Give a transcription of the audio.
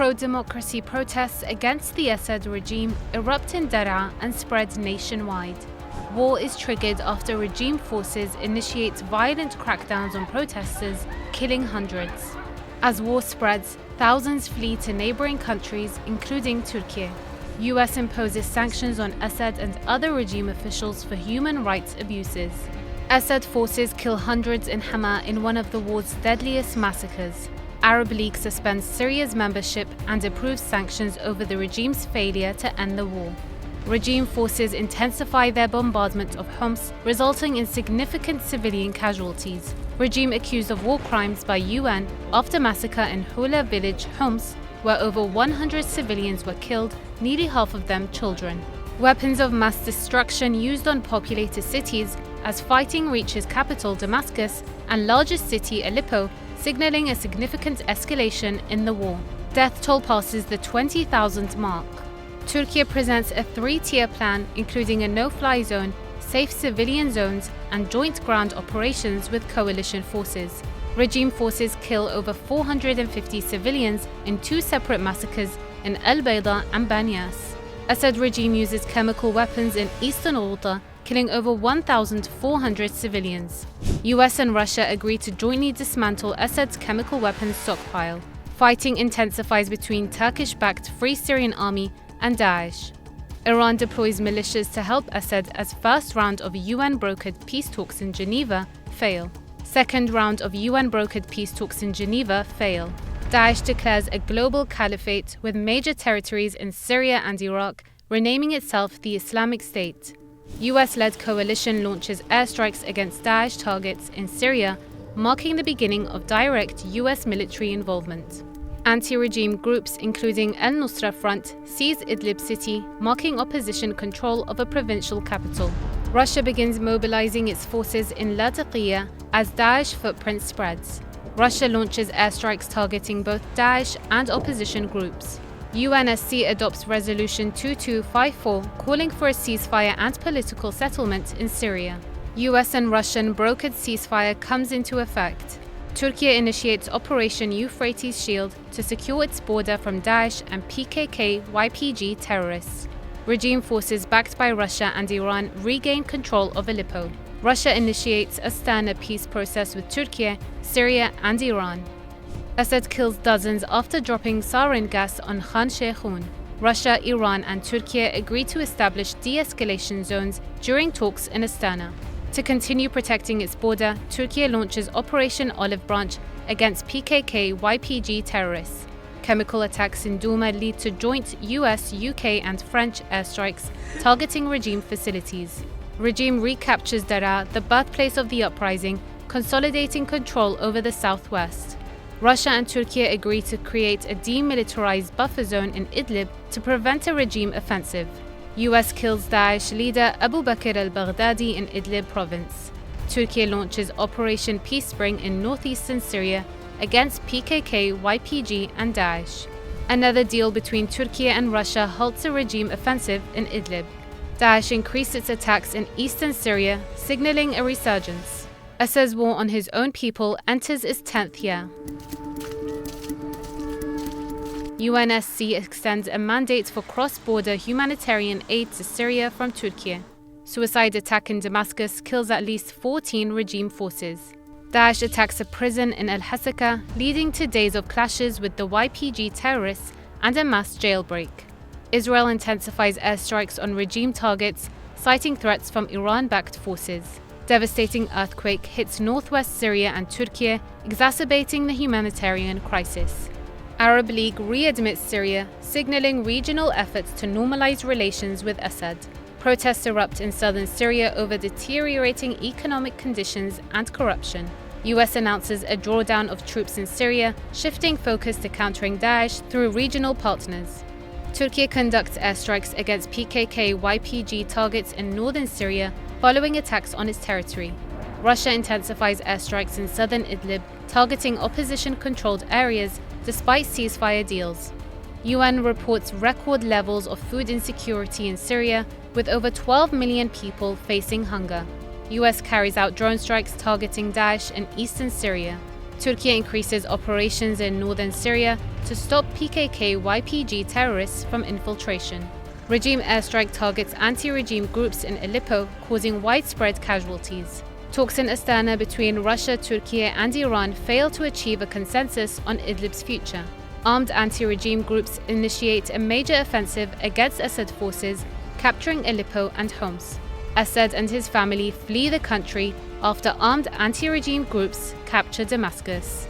Pro-democracy protests against the Assad regime erupt in Daraa and spread nationwide. War is triggered after regime forces initiate violent crackdowns on protesters, killing hundreds. As war spreads, thousands flee to neighboring countries, including Turkey. US imposes sanctions on Assad and other regime officials for human rights abuses. Assad forces kill hundreds in Hama in one of the war's deadliest massacres. Arab League suspends Syria's membership and approves sanctions over the regime's failure to end the war. Regime forces intensify their bombardment of Homs, resulting in significant civilian casualties. Regime accused of war crimes by UN after massacre in Hula village, Homs, where over 100 civilians were killed, nearly half of them children. Weapons of mass destruction used on populated cities as fighting reaches capital Damascus and largest city Aleppo, signaling a significant escalation in the war. Death toll passes the 20,000 mark. Turkey presents a three-tier plan including a no-fly zone, safe civilian zones, and joint ground operations with coalition forces. Regime forces kill over 450 civilians in two separate massacres in El Bayda and Banyas. Assad regime uses chemical weapons in eastern Ghouta, killing over 1,400 civilians. US and Russia agree to jointly dismantle Assad's chemical weapons stockpile. Fighting intensifies between Turkish-backed Free Syrian Army and Daesh. Iran deploys militias to help Assad as first round of UN-brokered peace talks in Geneva fail. Second round of UN-brokered peace talks in Geneva fail. Daesh declares a global caliphate with major territories in Syria and Iraq, renaming itself the Islamic State. US-led coalition launches airstrikes against Daesh targets in Syria, marking the beginning of direct US military involvement. Anti-regime groups including Al-Nusra Front seize Idlib city, marking opposition control of a provincial capital. Russia begins mobilizing its forces in Latakia as Daesh footprint spreads. Russia launches airstrikes targeting both Daesh and opposition groups. UNSC adopts Resolution 2254 calling for a ceasefire and political settlement in Syria. US and Russian brokered ceasefire comes into effect. Turkey initiates Operation Euphrates Shield to secure its border from Daesh and PKK-YPG terrorists. Regime forces backed by Russia and Iran regain control of Aleppo. Russia initiates Astana peace process with Turkey, Syria and Iran. Assad kills dozens after dropping sarin gas on Khan Sheikhoun. Russia, Iran and Turkey agree to establish de-escalation zones during talks in Astana. To continue protecting its border, Turkey launches Operation Olive Branch against PKK-YPG terrorists. Chemical attacks in Douma lead to joint US, UK and French airstrikes targeting regime facilities. Regime recaptures Daraa, the birthplace of the uprising, consolidating control over the southwest. Russia and Turkey agree to create a demilitarized buffer zone in Idlib to prevent a regime offensive. US kills Daesh leader Abu Bakr al-Baghdadi in Idlib province. Turkey launches Operation Peace Spring in northeastern Syria against PKK, YPG and Daesh. Another deal between Turkey and Russia halts a regime offensive in Idlib. Daesh increased its attacks in eastern Syria, signaling a resurgence. Assad's war on his own people enters its 10th year. UNSC extends a mandate for cross-border humanitarian aid to Syria from Turkey. Suicide attack in Damascus kills at least 14 regime forces. Daesh attacks a prison in Al-Hasaka, leading to days of clashes with the YPG terrorists and a mass jailbreak. Israel intensifies airstrikes on regime targets, citing threats from Iran-backed forces. Devastating earthquake hits northwest Syria and Turkey, exacerbating the humanitarian crisis. Arab League readmits Syria, signaling regional efforts to normalize relations with Assad. Protests erupt in southern Syria over deteriorating economic conditions and corruption. US announces a drawdown of troops in Syria, shifting focus to countering Daesh through regional partners. Turkey conducts airstrikes against PKK-YPG targets in northern Syria following attacks on its territory. Russia intensifies airstrikes in southern Idlib, targeting opposition-controlled areas despite ceasefire deals. UN reports record levels of food insecurity in Syria, with over 12 million people facing hunger. US carries out drone strikes targeting Daesh in eastern Syria. Turkey increases operations in northern Syria to stop PKK-YPG terrorists from infiltration. Regime airstrike targets anti-regime groups in Aleppo, causing widespread casualties. Talks in Astana between Russia, Turkey, and Iran fail to achieve a consensus on Idlib's future. Armed anti-regime groups initiate a major offensive against Assad forces, capturing Aleppo and Homs. Assad and his family flee the country after armed anti-regime groups capture Damascus.